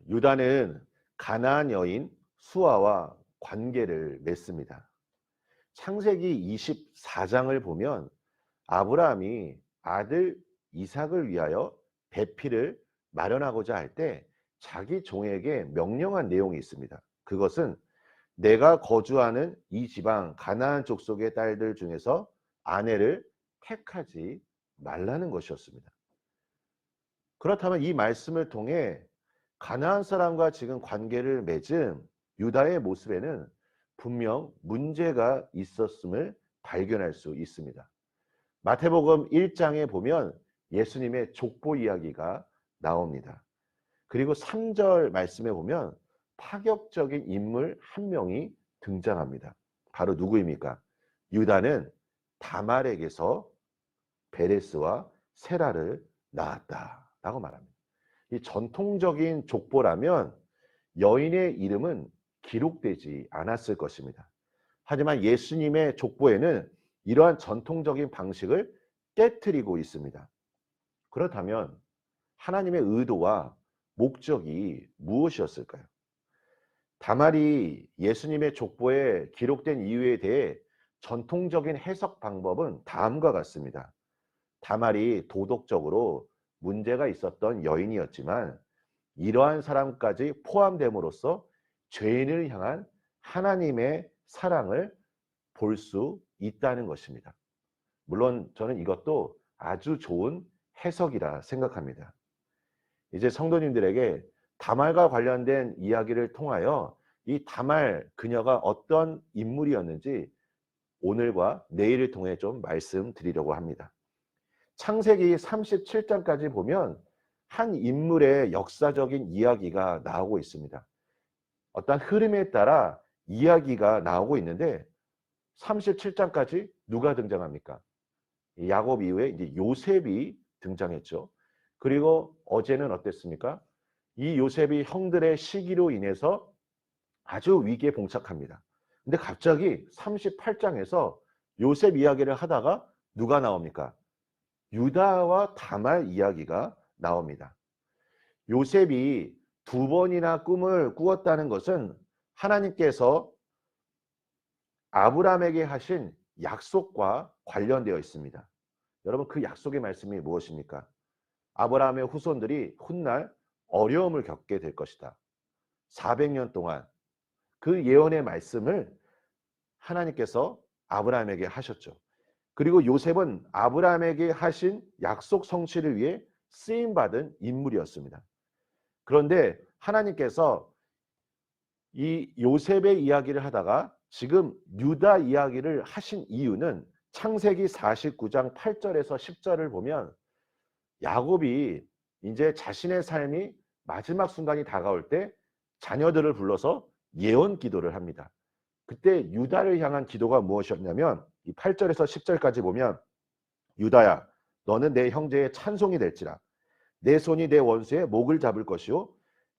유다는 가나안 여인 수아와 관계를 맺습니다. 창세기 24장을 보면 아브라함이 아들 이삭을 위하여 배필을 마련하고자 할 때 자기 종에게 명령한 내용이 있습니다. 그것은 내가 거주하는 이 지방 가나안 족속의 딸들 중에서 아내를 택하지 말라는 것이었습니다. 그렇다면 이 말씀을 통해 가나안 사람과 지금 관계를 맺은 유다의 모습에는 분명 문제가 있었음을 발견할 수 있습니다. 마태복음 1장에 보면 예수님의 족보 이야기가 나옵니다. 그리고 3절 말씀에 보면 파격적인 인물 한 명이 등장합니다. 바로 누구입니까? 유다는 다말에게서 베레스와 세라를 낳았다라고 말합니다. 이 전통적인 족보라면 여인의 이름은 기록되지 않았을 것입니다. 하지만 예수님의 족보에는 이러한 전통적인 방식을 깨트리고 있습니다. 그렇다면 하나님의 의도와 목적이 무엇이었을까요? 다말이 예수님의 족보에 기록된 이유에 대해 전통적인 해석 방법은 다음과 같습니다. 다말이 도덕적으로 문제가 있었던 여인이었지만 이러한 사람까지 포함됨으로써 죄인을 향한 하나님의 사랑을 볼 수 있다는 것입니다. 물론 저는 이것도 아주 좋은 해석이라 생각합니다. 이제 성도님들에게 다말과 관련된 이야기를 통하여 이 다말 그녀가 어떤 인물이었는지 오늘과 내일을 통해 좀 말씀드리려고 합니다. 창세기 37장까지 보면 한 인물의 역사적인 이야기가 나오고 있습니다. 어떤 흐름에 따라 이야기가 나오고 있는데 37장까지 누가 등장합니까? 야곱 이후에 이제 요셉이 등장했죠. 그리고 어제는 어땠습니까? 이 요셉이 형들의 시기로 인해서 아주 위기에 봉착합니다. 근데 갑자기 38장에서 요셉 이야기를 하다가 누가 나옵니까? 유다와 다말 이야기가 나옵니다. 요셉이 두 번이나 꿈을 꾸었다는 것은 하나님께서 아브라함에게 하신 약속과 관련되어 있습니다. 여러분, 그 약속의 말씀이 무엇입니까? 아브라함의 후손들이 훗날 어려움을 겪게 될 것이다. 400년 동안 그 예언의 말씀을 하나님께서 아브라함에게 하셨죠. 그리고 요셉은 아브라함에게 하신 약속 성취를 위해 쓰임받은 인물이었습니다. 그런데 하나님께서 이 요셉의 이야기를 하다가 지금 유다 이야기를 하신 이유는 창세기 49장 8절에서 10절을 보면 야곱이 이제 자신의 삶이 마지막 순간이 다가올 때 자녀들을 불러서 예언 기도를 합니다. 그때 유다를 향한 기도가 무엇이었냐면 이 8절에서 10절까지 보면 유다야 너는 내 형제의 찬송이 될지라 내 손이 내 원수의 목을 잡을 것이요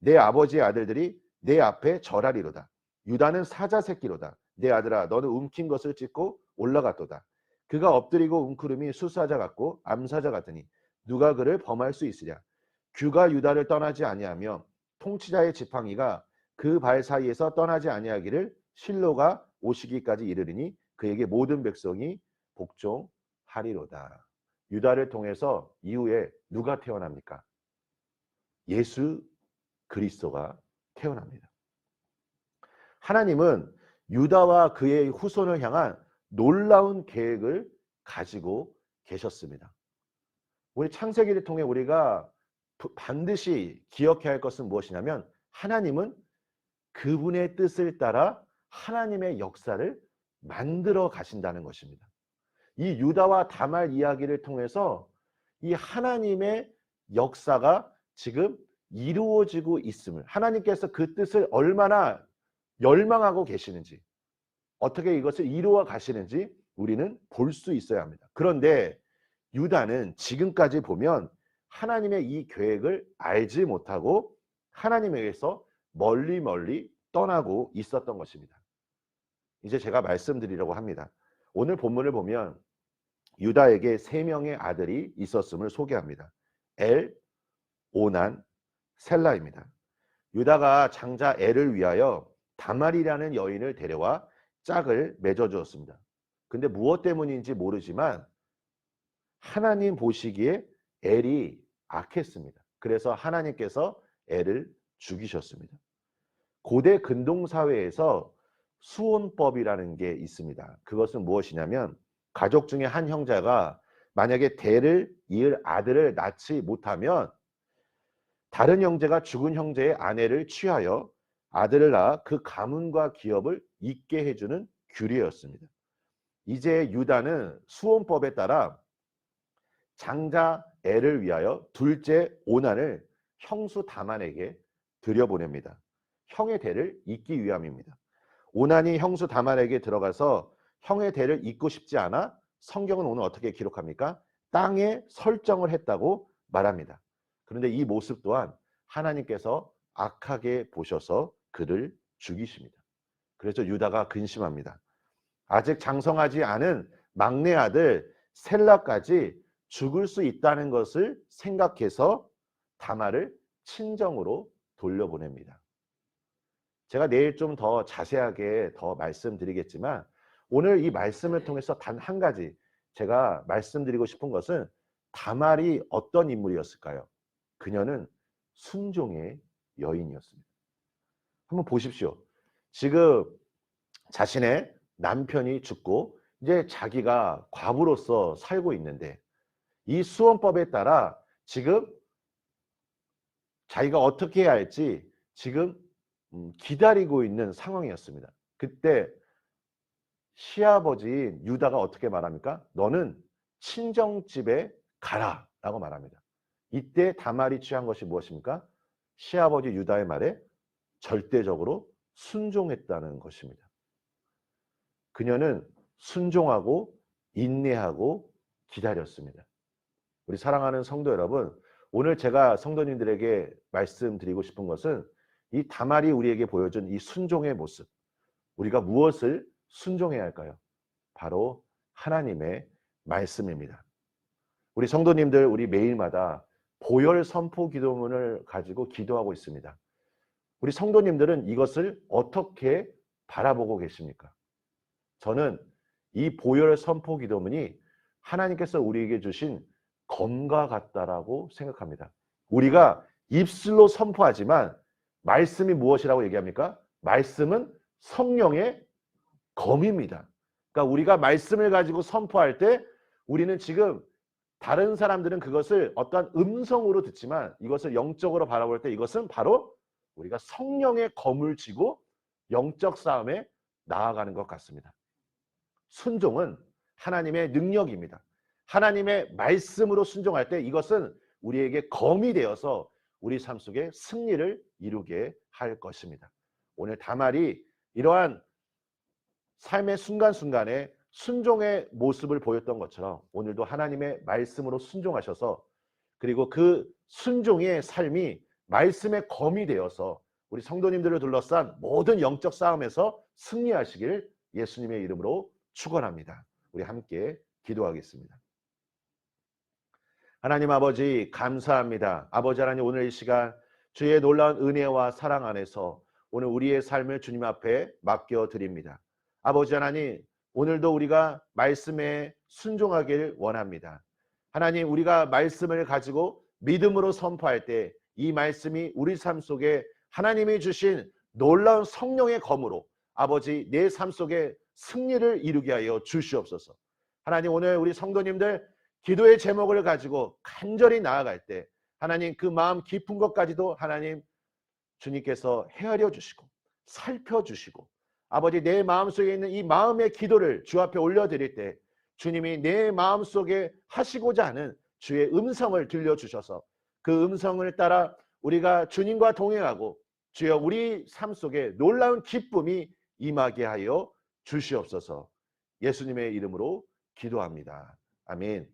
내 아버지의 아들들이 내 앞에 절하리로다. 유다는 사자 새끼로다. 내 아들아 너는 움킨 것을 찢고 올라갔도다. 그가 엎드리고 웅크름이 수사자 같고 암사자 같으니 누가 그를 범할 수 있으랴. 규가 유다를 떠나지 아니하며 통치자의 지팡이가 그 발 사이에서 떠나지 아니하기를 실로가 오시기까지 이르리니 그에게 모든 백성이 복종하리로다. 유다를 통해서 이후에 누가 태어납니까? 예수 그리스도가 태어납니다. 하나님은 유다와 그의 후손을 향한 놀라운 계획을 가지고 계셨습니다. 우리 창세기를 통해 우리가 반드시 기억해야 할 것은 무엇이냐면 하나님은 그분의 뜻을 따라 하나님의 역사를 만들어 가신다는 것입니다. 이 유다와 다말 이야기를 통해서 이 하나님의 역사가 지금 이루어지고 있음을, 하나님께서 그 뜻을 얼마나 열망하고 계시는지, 어떻게 이것을 이루어 가시는지 우리는 볼 수 있어야 합니다. 그런데 유다는 지금까지 보면 하나님의 이 계획을 알지 못하고 하나님에게서 멀리 떠나고 있었던 것입니다. 이제 제가 말씀드리려고 합니다. 오늘 본문을 보면 유다에게 3명의 아들이 있었음을 소개합니다. 엘, 오난, 셀라입니다. 유다가 장자 엘을 위하여 다말이라는 여인을 데려와 짝을 맺어 주었습니다. 근데 무엇 때문인지 모르지만 하나님 보시기에 엘이 악했습니다. 그래서 하나님께서 엘을 죽이셨습니다. 고대 근동사회에서 수혼법이라는 게 있습니다. 그것은 무엇이냐면 가족 중에 한 형제가 만약에 대를 이을 아들을 낳지 못하면 다른 형제가 죽은 형제의 아내를 취하여 아들을 낳아 그 가문과 기업을 잇게 해주는 규례였습니다. 이제 유다는 수혼법에 따라 장자 엘을 위하여 둘째 오난을 형수 다만에게 들여보냅니다. 형의 대를 잇기 위함입니다. 오난이 형수 다만에게 들어가서 형의 대를 잇고 싶지 않아 성경은 오늘 어떻게 기록합니까? 땅에 설정을 했다고 말합니다. 그런데 이 모습 또한 하나님께서 악하게 보셔서 그를 죽이십니다. 그래서 유다가 근심합니다. 아직 장성하지 않은 막내 아들 셀라까지 죽을 수 있다는 것을 생각해서 다말을 친정으로 돌려보냅니다. 제가 내일 좀 더 자세하게 더 말씀드리겠지만 오늘 이 말씀을 통해서 단 한 가지 제가 말씀드리고 싶은 것은 다말이 어떤 인물이었을까요? 그녀는 순종의 여인이었습니다. 한번 보십시오. 지금 자신의 남편이 죽고 이제 자기가 과부로서 살고 있는데 이 수혼법에 따라 지금 자기가 어떻게 해야 할지 지금 기다리고 있는 상황이었습니다. 그때 시아버지인 유다가 어떻게 말합니까? 너는 친정집에 가라 라고 말합니다. 이때 다말이 취한 것이 무엇입니까? 시아버지 유다의 말에 절대적으로 순종했다는 것입니다. 그녀는 순종하고 인내하고 기다렸습니다. 우리 사랑하는 성도 여러분, 오늘 제가 성도님들에게 말씀드리고 싶은 것은 이 다말이 우리에게 보여준 이 순종의 모습, 우리가 무엇을 순종해야 할까요? 바로 하나님의 말씀입니다. 우리 성도님들, 우리 매일마다 보혈 선포 기도문을 가지고 기도하고 있습니다. 우리 성도님들은 이것을 어떻게 바라보고 계십니까? 저는 이 보혈 선포 기도문이 하나님께서 우리에게 주신 검과 같다라고 생각합니다. 우리가 입술로 선포하지만 말씀이 무엇이라고 얘기합니까? 말씀은 성령의 검입니다. 그러니까 우리가 말씀을 가지고 선포할 때 우리는 지금 다른 사람들은 그것을 어떠한 음성으로 듣지만 이것을 영적으로 바라볼 때 이것은 바로 우리가 성령의 검을 쥐고 영적 싸움에 나아가는 것 같습니다. 순종은 하나님의 능력입니다. 하나님의 말씀으로 순종할 때 이것은 우리에게 검이 되어서 우리 삶 속에 승리를 이루게 할 것입니다. 오늘 다말이 이러한 삶의 순간순간에 순종의 모습을 보였던 것처럼 오늘도 하나님의 말씀으로 순종하셔서 그리고 그 순종의 삶이 말씀의 검이 되어서 우리 성도님들을 둘러싼 모든 영적 싸움에서 승리하시길 예수님의 이름으로 축원합니다. 우리 함께 기도하겠습니다. 하나님 아버지 감사합니다. 아버지 하나님 오늘 이 시간 주의 놀라운 은혜와 사랑 안에서 오늘 우리의 삶을 주님 앞에 맡겨드립니다. 아버지 하나님 오늘도 우리가 말씀에 순종하길 원합니다. 하나님 우리가 말씀을 가지고 믿음으로 선포할 때 이 말씀이 우리 삶 속에 하나님이 주신 놀라운 성령의 검으로 아버지 내 삶 속에 승리를 이루게 하여 주시옵소서. 하나님 오늘 우리 성도님들 기도의 제목을 가지고 간절히 나아갈 때 하나님 그 마음 깊은 것까지도 하나님 주님께서 헤아려 주시고 살펴주시고 아버지 내 마음속에 있는 이 마음의 기도를 주 앞에 올려드릴 때 주님이 내 마음속에 하시고자 하는 주의 음성을 들려주셔서 그 음성을 따라 우리가 주님과 동행하고 주여 우리 삶 속에 놀라운 기쁨이 임하게 하여 주시옵소서. 예수님의 이름으로 기도합니다. 아멘.